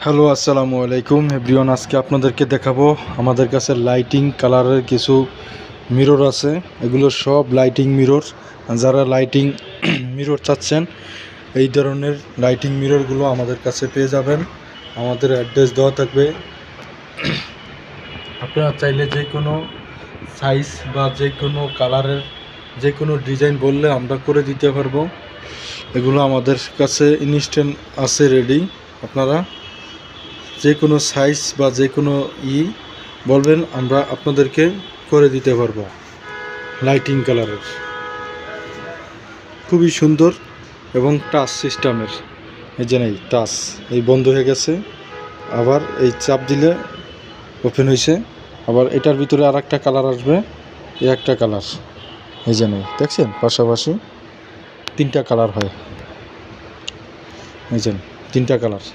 Hello আসসালামু আলাইকুম everyone. আজকে আপনাদেরকে দেখাবো আমাদের কাছে লাইটিং কালারের কিছু মিরর আছে। এগুলো সব লাইটিং মিরর। যারা লাইটিং মিরর চাচ্ছেন এই ধরনের লাইটিং মিররগুলো আমাদের কাছে পেয়ে যাবেন। আমাদের অ্যাড্রেস দেওয়া থাকবে। আপনারা চাইলে যে কোনো সাইজ বা যে কোনো কালারের যে কোনো ডিজাইন বললে আমরা করে দিতে পারবো। এগুলো আমাদের কাছে ইনস্ট্যান্ট আছে রেডি। আপনারা যে কোনো সাইজ বা যে কোনো বলবেন, আমরা আপনাদেরকে করে দিতে পারবো। লাইটিং কালারের খুবই সুন্দর এবং টাচ সিস্টেমের। এই যে নেই টাচ, এই বন্ধ হয়ে গেছে, আবার এই চাপ দিলে ওপেন হয়েছে। আবার এটার ভিতরে আর একটা কালার আসবে, এই একটা কালার, এই যে নেই দেখছেন পাশাপাশি তিনটা কালার হয়। এই যে তিনটা কালার।